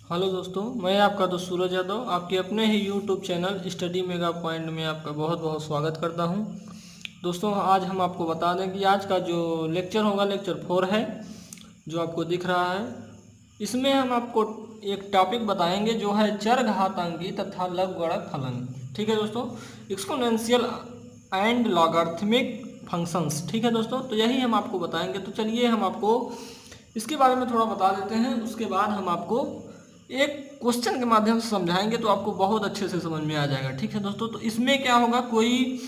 Hello दोस्तों, मैं आपका दोस्त सूरज यादव आपके अपने ही YouTube channel study mega point में आपका बहुत बहुत स्वागत करता हूं। दोस्तों, आज हम आपको बता दें कि आज का जो लेक्चर होगा लेक्चर 4 है, जो आपको दिख रहा है। इसमें हम आपको एक टॉपिक बताएंगे जो है चरघातांकी तथा लघुगणक फलन। ठीक है दोस्तों, एक्सपोनेंशियल एंड लॉगरिथमिक फंक्शंस। ठीक है दोस्तों, तो यही हम आपको बताएंगे। तो चलिए हम आपको इसके बारे में थोड़ा बता देते हैं, उसके बाद हम आपको एक क्वेश्चन के माध्यम से समझाएंगे तो आपको बहुत अच्छे से समझ में आ जाएगा। ठीक है दोस्तों, तो इसमें क्या होगा, कोई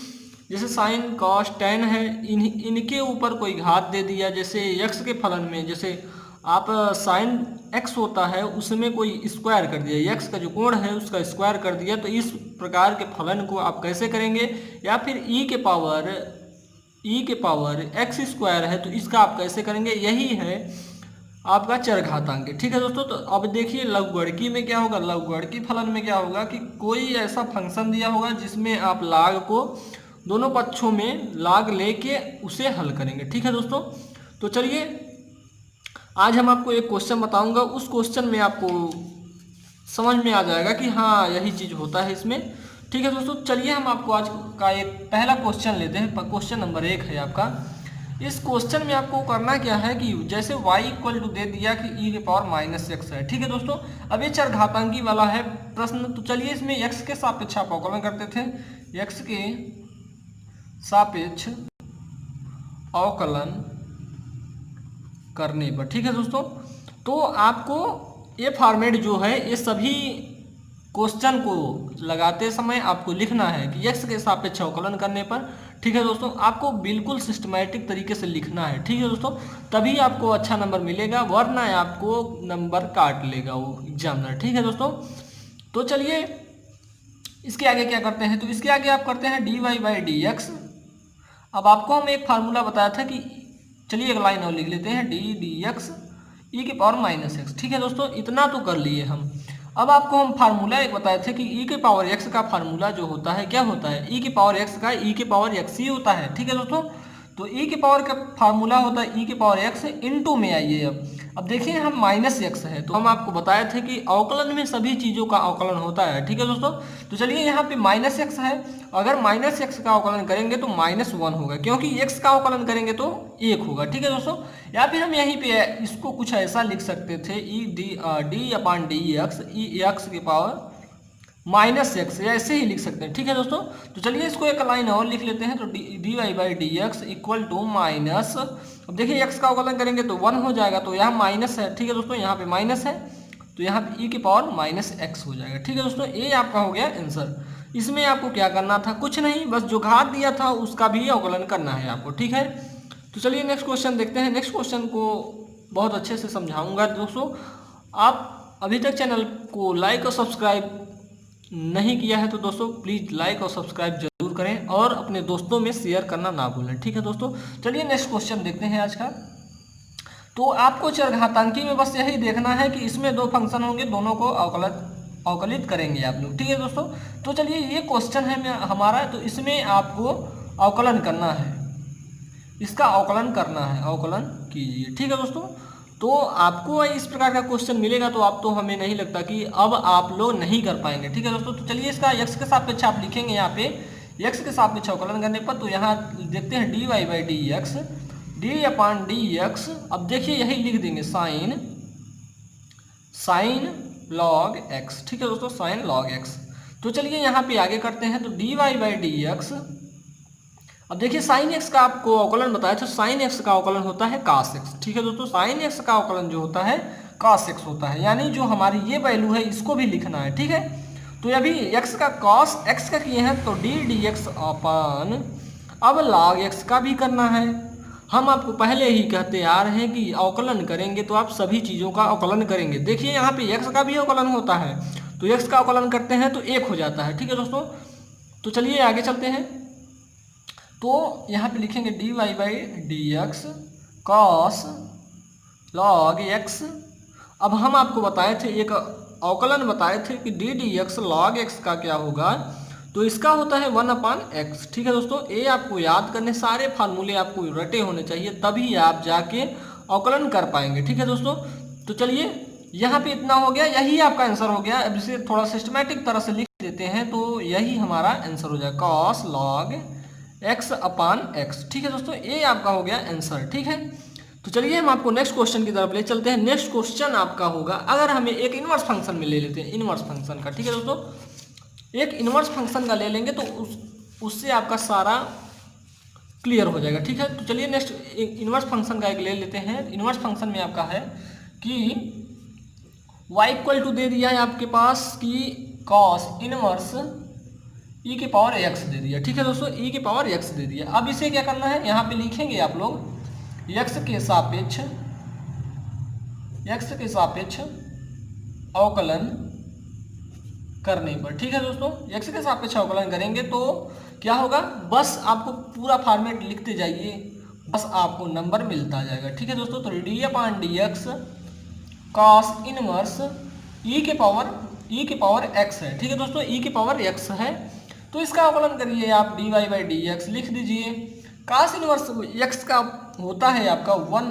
जैसे साइन कॉस टेन है, इनके ऊपर कोई घात दे दिया। जैसे यक्स के फलन में जैसे आप साइन एक्स होता है उसमें कोई स्क्वायर कर दिया, यक्स का जो कोण है उसका स्क्वायर कर दिया, तो इस प्रकार के फलन को आप कैसे करेंगे। या फिर ई के पावर एक्स स्क्वायर है तो इसका आप कैसे करेंगे, यही है आपका चरघातांक। ठीक है दोस्तों, तो अब देखिए लघुगणकी में क्या होगा। लघुगणकी फलन में क्या होगा कि कोई ऐसा फंक्शन दिया होगा जिसमें आप लाग को दोनों पक्षों में लाग लेके उसे हल करेंगे। ठीक है दोस्तों, तो चलिए आज हम आपको एक क्वेश्चन बताऊंगा, उस क्वेश्चन में आपको समझ में आ जाएगा कि हाँ यही चीज़ होता है इसमें। ठीक है दोस्तों, चलिए हम आपको आज का एक पहला क्वेश्चन लेते हैं। क्वेश्चन नंबर 1 है आपका। इस क्वेश्चन में आपको करना क्या है कि जैसे y इक्वल टू दे दिया कि e के पावर माइनस एक्स है। ठीक है दोस्तों, अब ये चरघातांकी वाला है प्रश्न। तो चलिए इसमें x के सापेक्ष आप अवकलन करते थे, x के सापेक्ष अवकलन करने पर। ठीक है दोस्तों, तो आपको ये फॉर्मेट जो है ये सभी क्वेश्चन को लगाते समय आपको लिखना है कि x के सापेक्ष अवकलन करने पर। ठीक है दोस्तों, आपको बिल्कुल सिस्टमैटिक तरीके से लिखना है। ठीक है दोस्तों, तभी आपको अच्छा नंबर मिलेगा, वरना आपको नंबर काट लेगा वो एग्जामिनर। ठीक है दोस्तों, तो चलिए इसके आगे क्या करते हैं। तो इसके आगे आप करते हैं dy/dx। अब आपको हम एक फार्मूला बताया था कि चलिए एक लाइन और लिख लेते हैं, dx e के पावर माइनस एक्स। ठीक है दोस्तों, इतना तो कर लिए हम। अब आपको हम फार्मूला एक बताए थे कि e के पावर x का फार्मूला जो होता है क्या होता है, e के पावर x का e के पावर x ही होता है। ठीक है दोस्तों, तो e के पावर का फार्मूला होता है e के पावर x इंटू में आइए। अब देखिए हम माइनस एक्स है, तो हम आपको बताए थे कि अवकलन में सभी चीज़ों का अवकलन होता है। ठीक है दोस्तों, तो चलिए यहाँ पे माइनस एक्स है, अगर माइनस एक्स का अवकलन करेंगे तो -1 होगा, क्योंकि x का अवकलन करेंगे तो 1 होगा। ठीक है दोस्तों, या फिर हम यहीं पे इसको कुछ ऐसा लिख सकते थे, d/dx ई एक्स के पावर -x, ऐसे ही लिख सकते हैं। ठीक है दोस्तों, तो चलिए इसको एक लाइन और लिख लेते हैं। तो dy/dx इक्वल टू माइनस, अब देखिए x का अवकलन करेंगे तो 1 हो जाएगा, तो यहाँ माइनस है। ठीक है दोस्तों, यहाँ पे माइनस है तो यहाँ पे e के पावर -x हो जाएगा। ठीक है दोस्तों, ये आपका हो गया आंसर। इसमें आपको क्या करना था, कुछ नहीं, बस जो घात दिया था उसका भी अवकलन करना है आपको। ठीक है, तो चलिए नेक्स्ट क्वेश्चन देखते हैं। नेक्स्ट क्वेश्चन को बहुत अच्छे से समझाऊंगा दोस्तों। आप अभी तक चैनल को लाइक और सब्सक्राइब नहीं किया है तो दोस्तों प्लीज़ लाइक और सब्सक्राइब जरूर करें और अपने दोस्तों में शेयर करना ना भूलें। ठीक है दोस्तों, चलिए नेक्स्ट क्वेश्चन देखते हैं आज का। तो आपको चरघातांकी में बस यही देखना है कि इसमें दो फंक्शन होंगे, दोनों को अवकलित करेंगे आप लोग। ठीक है दोस्तों, तो चलिए ये क्वेश्चन है हमारा, तो इसमें आपको अवकलन करना है, इसका अवकलन करना है, अवकलन कीजिए। ठीक है दोस्तों, तो आपको इस प्रकार का क्वेश्चन मिलेगा तो आप तो हमें नहीं लगता कि अब आप लोग नहीं कर पाएंगे। ठीक है दोस्तों, तो चलिए इसका x के सापेक्ष आप लिखेंगे यहाँ पे, x के सापेक्ष अवकलन करने पर। तो यहाँ देखते हैं dy/dx d/dx। अब देखिए यही लिख देंगे साइन log x। ठीक है दोस्तों, साइन log x। तो चलिए यहाँ पे आगे करते हैं। तो dy/dx, अब देखिए साइन एक्स का आपको अवकलन बताया था, साइन एक्स का अवकलन होता है cos x। ठीक है दोस्तों, साइन एक्स का अवकलन जो होता है cos x होता है, यानी जो हमारी ये वैल्यू है इसको भी लिखना है। ठीक है, तो अभी x का cos x का किए हैं तो ddx अपन, अब log x का भी करना है। हम आपको पहले ही कहते आ रहे हैं कि अवकलन करेंगे तो आप सभी चीज़ों का अवकलन करेंगे। देखिए यहाँ पे x का भी अवकलन होता है, तो x का अवकलन करते हैं तो 1 हो जाता है। ठीक है दोस्तों, तो चलिए आगे चलते हैं। तो यहाँ पे लिखेंगे dy/dx cos log x। अब हम आपको बताए थे, एक अवकलन बताए थे कि ddx log x का क्या होगा, तो इसका होता है 1/x। ठीक है दोस्तों, ये आपको याद करने, सारे फार्मूले आपको रटे होने चाहिए, तभी आप जाके अवकलन कर पाएंगे। ठीक है दोस्तों, तो चलिए यहाँ पे इतना हो गया, यही आपका आंसर हो गया। अब इसे थोड़ा सिस्टमेटिक तरह से लिख देते हैं तो यही हमारा आंसर हो जाएगा, cos log x अपान x। ठीक है दोस्तों, ये आपका हो गया आंसर। ठीक है, तो चलिए हम आपको नेक्स्ट क्वेश्चन की तरफ ले चलते हैं। नेक्स्ट क्वेश्चन आपका होगा, अगर हमें एक इनवर्स फंक्शन में ले लेते हैं, इनवर्स फंक्शन का। ठीक है दोस्तों, एक इनवर्स फंक्शन का ले लेंगे तो उससे आपका सारा क्लियर हो जाएगा। ठीक है, तो चलिए नेक्स्ट इनवर्स फंक्शन का एक ले लेते हैं। इनवर्स फंक्शन में आपका है कि y इक्वल टू दे दिया है आपके पास कि cos इनवर्स e के पावर x दे दिया। ठीक है दोस्तों, e के पावर x दे दिया। अब इसे क्या करना है, यहाँ पे लिखेंगे आप लोग x के सापेक्ष अवकलन करने पर। ठीक है दोस्तों, x के सापेक्ष अवकलन करेंगे तो क्या होगा, बस आपको पूरा फॉर्मेट लिखते जाइए, बस आपको नंबर मिलता जाएगा। ठीक है दोस्तों, तो d/dx cos इनवर्स e के पावर x है। ठीक है दोस्तों, e के पावर x है, तो इसका अवकलन करिए आप, dy/dx लिख दीजिए। cos इनवर्स x का होता है आपका 1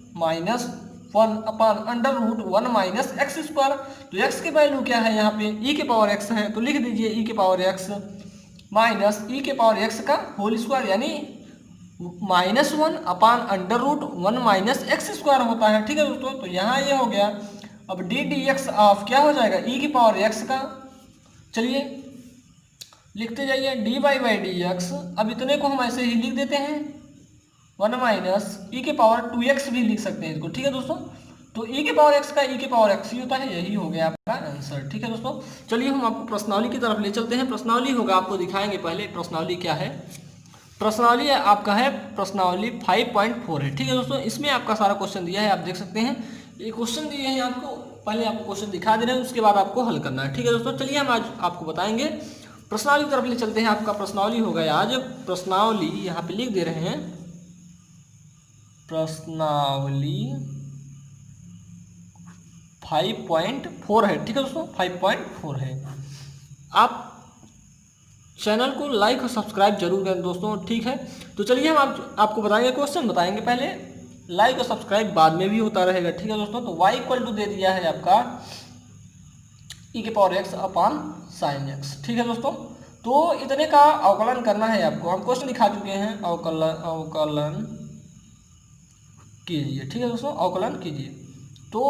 - 1 upon under root 1 minus x square. तो x की वैल्यू क्या है, यहाँ पे e के पावर x है, तो लिख दीजिए e के पावर x माइनस e के पावर x का होल स्क्वायर, यानी -1 upon under root 1 minus x square होता है। ठीक है दोस्तों, तो यहाँ ये हो गया। अब डी डी एक्स ऑफ क्या हो जाएगा, e की पावर x का, चलिए लिखते जाइए dy/dx। अब इतने को हम ऐसे ही लिख देते हैं, 1 माइनस e के पावर 2x भी लिख सकते हैं इसको। ठीक है दोस्तों, तो e के पावर x का e के पावर x ही होता है, यही हो गया आपका आंसर। ठीक है दोस्तों, चलिए हम आपको प्रश्नावली की तरफ ले चलते हैं। प्रश्नावली होगा, आपको दिखाएंगे पहले प्रश्नावली क्या है। प्रश्नावली आपका है, प्रश्नावली 5.4 है। ठीक है दोस्तों, इसमें आपका सारा क्वेश्चन दिया है, आप देख सकते हैं। ये क्वेश्चन दिए हैं आपको, पहले आपको क्वेश्चन दिखा दे रहे हैं, उसके बाद आपको हल करना है। ठीक है दोस्तों, चलिए हम आज आपको बताएंगे। प्रश्नावली की तरफ ले चलते हैं। आपका प्रश्नावली हो गया आज, प्रश्नावली यहाँ पे लिख दे रहे हैं, प्रश्नावली 5.4 है। ठीक है दोस्तों, 5.4 है। आप चैनल को लाइक और सब्सक्राइब जरूर करें दोस्तों। ठीक है, तो चलिए हम आपको बताएंगे, क्वेश्चन बताएंगे पहले, लाइक और सब्सक्राइब बाद में भी होता रहेगा। ठीक है दोस्तों, तो y इक्वल टू दे दिया है आपका e के पावर x अपान साइन x। ठीक है दोस्तों, तो इतने का अवकलन करना है आपको। हम क्वेश्चन दिखा चुके हैं, अवकलन कीजिए। ठीक है दोस्तों, अवकलन कीजिए। तो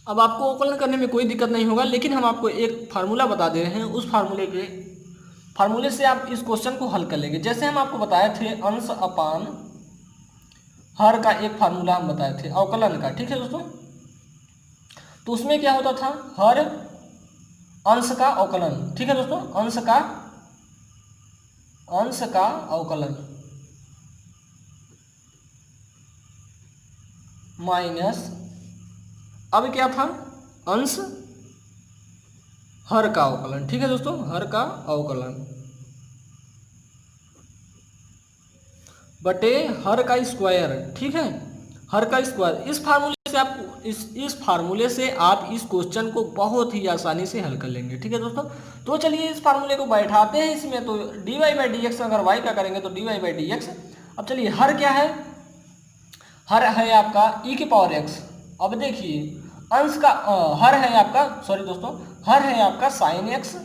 अब आपको अवकलन करने में कोई दिक्कत नहीं होगा, लेकिन हम आपको एक फार्मूला बता दे रहे हैं, उस फार्मूले से आप इस क्वेश्चन को हल कर लेंगे। जैसे हम आपको बताए थे अंश अपान हर का एक फार्मूला हम बताए थे अवकलन का। ठीक है दोस्तों, तो उसमें क्या होता था, हर अंश का अवकलन। ठीक है दोस्तों, अंश का अवकलन माइनस, अब क्या था, अंश हर का अवकलन। ठीक है दोस्तों, हर का अवकलन बटे हर का स्क्वायर। ठीक है, हर का स्क्वायर। इस फार्मूले से आप इस फार्मूले से आप इस क्वेश्चन को बहुत ही आसानी से हल कर लेंगे। ठीक है दोस्तों, तो चलिए इस फार्मूले को बैठाते हैं इसमें। तो dy/dx अगर y का करेंगे तो dy/dx। अब चलिए हर क्या है, हर है आपका e के पावर x। अब देखिए अंश का हर है आपका, सॉरी दोस्तों, हर है आपका साइन x,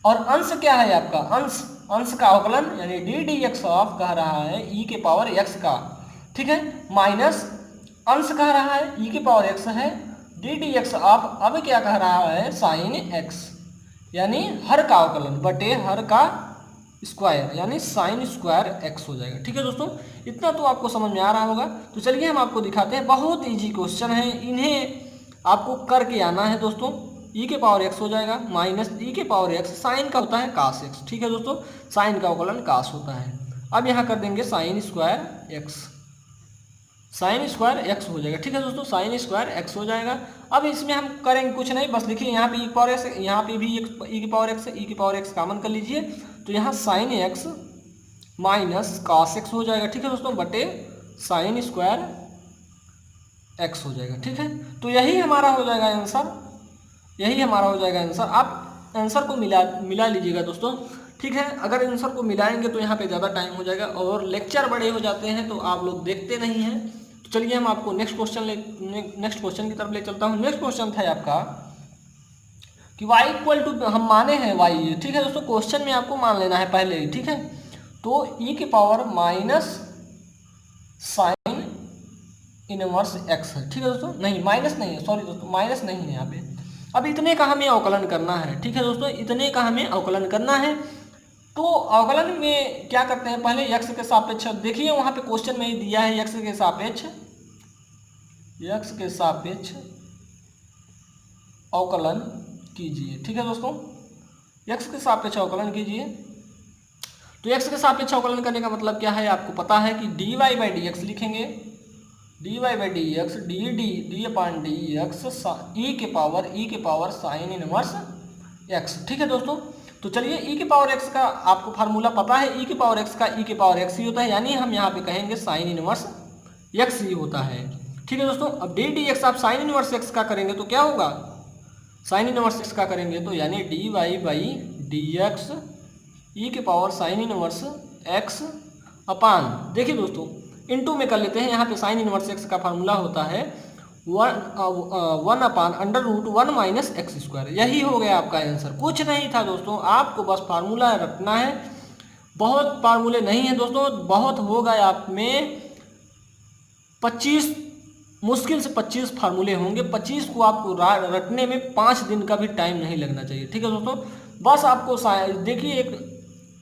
और अंश क्या है आपका, अंश का अवकलन यानी डी डी एक्स ऑफ कह रहा है e के पावर x का। ठीक है, माइनस अंश कह रहा है e के पावर x है, डी डी एक्स ऑफ अब क्या कह रहा है, साइन x, यानी हर का अवकलन बटे हर का स्क्वायर, यानी साइन स्क्वायर x हो जाएगा। ठीक है दोस्तों, इतना तो आपको समझ में आ रहा होगा। तो चलिए हम आपको दिखाते हैं, बहुत ईजी क्वेश्चन है, इन्हें आपको करके आना है दोस्तों। e के पावर x हो जाएगा माइनस e के पावर x, साइन का होता है cos x। ठीक है दोस्तों, साइन का अवकलन cos होता है। अब यहाँ कर देंगे sine square x, sine square x हो जाएगा। ठीक है दोस्तों, साइन स्क्वायर x हो जाएगा। अब इसमें हम करेंगे कुछ नहीं, बस लिखिए यहाँ पे e के पावर x, यहाँ पे भी e के पावर x है, e के पावर x कॉमन कर लीजिए, तो यहाँ sine x minus cos x हो जाएगा। ठीक है दोस्तों, बटे साइन स्क्वायर x हो जाएगा। ठीक है, तो यही हमारा हो जाएगा आंसर, यही हमारा हो जाएगा आंसर। आप आंसर को मिला लीजिएगा दोस्तों। ठीक है, अगर आंसर को मिलाएंगे तो यहाँ पे ज़्यादा टाइम हो जाएगा, और लेक्चर बड़े हो जाते हैं तो आप लोग देखते नहीं हैं, तो चलिए हम आपको नेक्स्ट क्वेश्चन की तरफ ले चलता हूँ। नेक्स्ट क्वेश्चन था आपका कि y इक्वल टू, हम माने हैं y, ठीक है दोस्तों, क्वेश्चन में आपको मान लेना है पहले ही, ठीक है। तो e के power minus sign inverse x है, ठीक है दोस्तों, नहीं माइनस नहीं है, सॉरी दोस्तों माइनस नहीं है यहाँ पे। अब इतने का हमें अवकलन करना है, ठीक है दोस्तों, इतने का हमें अवकलन करना है। तो अवकलन में क्या करते हैं, पहले x के सापेक्ष, देखिए वहाँ पे क्वेश्चन में ही दिया है x के सापेक्ष अवकलन कीजिए, ठीक है दोस्तों, x के सापेक्ष अवकलन कीजिए। तो x के सापेक्ष अवकलन करने का मतलब क्या है, आपको पता है कि dy बाई डी एक्स लिखेंगे, dy by d x D upon D x e के पावर साइन इनवर्स x, ठीक है दोस्तों। तो चलिए e के पावर x का आपको फार्मूला पता है, e के पावर x का e के पावर x ही होता है, यानी हम यहाँ पे कहेंगे साइन इनवर्स x ही होता है, ठीक है दोस्तों। अब डी डी एक्स आप साइन इनवर्स x का करेंगे तो क्या होगा, साइन इनवर्स x का करेंगे तो यानी dy by d x e के power sine inverse x upon, देखिए दोस्तों इनटू में कर लेते हैं, यहाँ पे साइन इनवर्स x का फार्मूला होता है 1 upon under root 1 minus x square. यही हो गया आपका आंसर, कुछ नहीं था दोस्तों, आपको बस फार्मूला रखना है। बहुत फार्मूले नहीं है दोस्तों, बहुत होगा आप में 25, मुश्किल से 25 फार्मूले होंगे। 25 को आपको रटने में 5 दिन का भी टाइम नहीं लगना चाहिए, ठीक है दोस्तों। बस आपको देखिए एक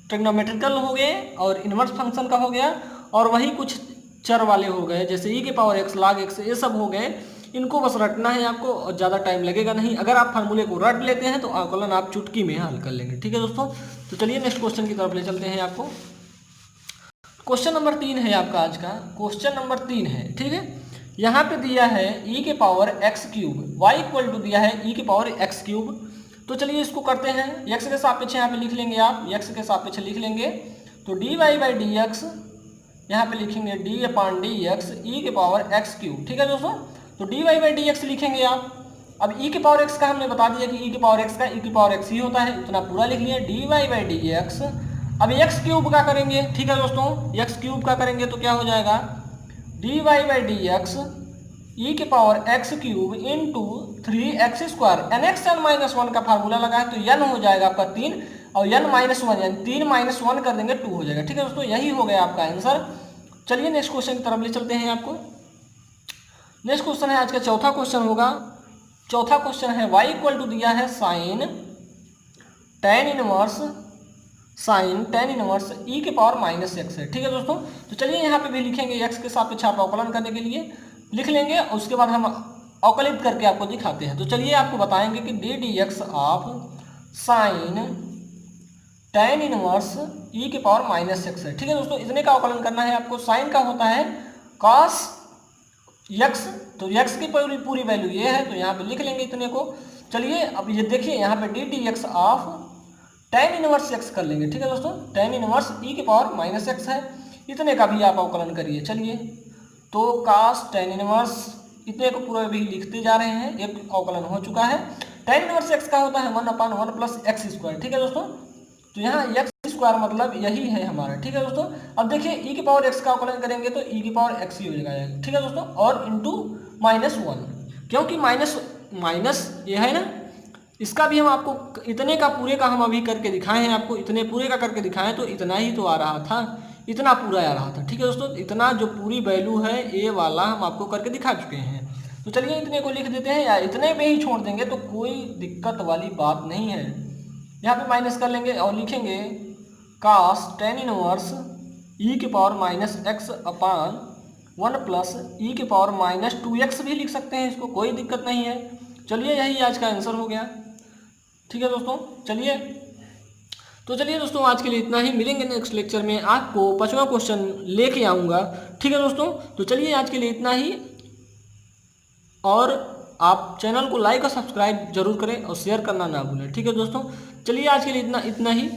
ट्रिग्नोमेट्रिकल हो गए और इनवर्स फंक्शन का हो गया, और वही कुछ चर वाले हो गए जैसे e के पावर x log x, ये सब हो गए, इनको बस रटना है आपको और ज़्यादा टाइम लगेगा नहीं। अगर आप फार्मूले को रट लेते हैं तो आकलन आप चुटकी में हल कर लेंगे, ठीक है दोस्तों। तो चलिए नेक्स्ट क्वेश्चन की तरफ ले चलते हैं आपको। क्वेश्चन नंबर 3 है आपका आज का, क्वेश्चन नंबर 3 है, ठीक है। यहाँ पे दिया है e के power x cube, y equal to दिया है e के पावर x क्यूब। तो चलिए इसको करते हैं, x के सापेक्ष यहाँ पे लिख लेंगे आप, x के सापेक्ष लिख लेंगे तो dy बाई डी एक्स, यहाँ पे लिखेंगे d अपान डी एक्स ई के पावर x क्यूब, ठीक है दोस्तों। तो dy बाई डी एक्स लिखेंगे आप। अब e के पावर x का हमने बता दिया कि e के पावर x का e के पावर x ही होता है, इतना पूरा लिख लिया, dy बाई डी एक्स। अब x क्यूब का करेंगे, ठीक है दोस्तों, x क्यूब का करेंगे तो क्या हो जाएगा, dy by d x e के power x cube into 3x square, nx n minus 1 का फार्मूला लगा है तो n हो जाएगा आपका 3, और n माइनस 1 यानी 3 माइनस 1 कर देंगे 2 हो जाएगा, ठीक है दोस्तों। यही हो गया आपका आंसर। चलिए नेक्स्ट क्वेश्चन की तरफ ले चलते हैं आपको। नेक्स्ट क्वेश्चन है आज का चौथा क्वेश्चन होगा। चौथा क्वेश्चन है y इक्वल टू दिया है साइन टेन इनवर्स e के पावर माइनस x है, ठीक है दोस्तों। तो चलिए यहाँ पे भी लिखेंगे x के सापेक्ष आप अवकलन करने के लिए लिख लेंगे, उसके बाद हम अवकलित करके आपको दिखाते हैं। तो चलिए आपको बताएंगे कि D D x of sine tan inverse e के पावर माइनस x है, ठीक है दोस्तों। इतने का अवकलन करना है आपको। साइन का होता है cos x, तो x की पूरी वैल्यू ये है, तो यहाँ पे लिख लेंगे इतने को। चलिए अब ये देखिए यहाँ पे D D x of tan inverse x कर लेंगे, ठीक है दोस्तों। टेन इनवर्स e के पावर माइनस x है, इतने का भी आप अवकलन करिए। चलिए तो cos टेन इनवर्स, इतने को पूरा भी लिखते जा रहे हैं, एक अवकलन हो चुका है। टेन इनवर्स x का होता है 1 अपान 1 प्लस एक्स स्क्वायर, ठीक है दोस्तों। तो यहाँ एक्स स्क्वायर मतलब यही है हमारा, ठीक है दोस्तों। अब देखिए e के पावर x का अवकलन करेंगे तो e की पावर x ही हो जाएगा, ठीक है दोस्तों, और इंटू माइनस 1, क्योंकि माइनस ये है ना, इसका भी हम आपको इतने का पूरे का हम अभी करके दिखाए हैं, आपको इतने पूरे का करके दिखाएं तो इतना ही तो आ रहा था, इतना पूरा आ रहा था, ठीक है दोस्तों। इतना जो पूरी वैल्यू है ए वाला हम आपको करके दिखा चुके हैं। तो चलिए इतने को लिख देते हैं, या इतने में ही छोड़ देंगे तो कोई दिक्कत वाली बात नहीं है। यहाँ पे माइनस कर लेंगे और लिखेंगे cos टेन इनवर्स e के पावर माइनस एक्स अपान 1 प्लस e के पावर माइनस 2x भी लिख सकते हैं, इसको कोई दिक्कत नहीं है। चलिए यही आज का आंसर हो गया, ठीक है दोस्तों। चलिए दोस्तों आज के लिए इतना ही, मिलेंगे नेक्स्ट लेक्चर में, आपको 5वां क्वेश्चन लेके आऊँगा, ठीक है दोस्तों। तो चलिए आज के लिए इतना ही, और आप चैनल को लाइक और सब्सक्राइब जरूर करें और शेयर करना ना भूलें, ठीक है दोस्तों। चलिए आज के लिए इतना ही।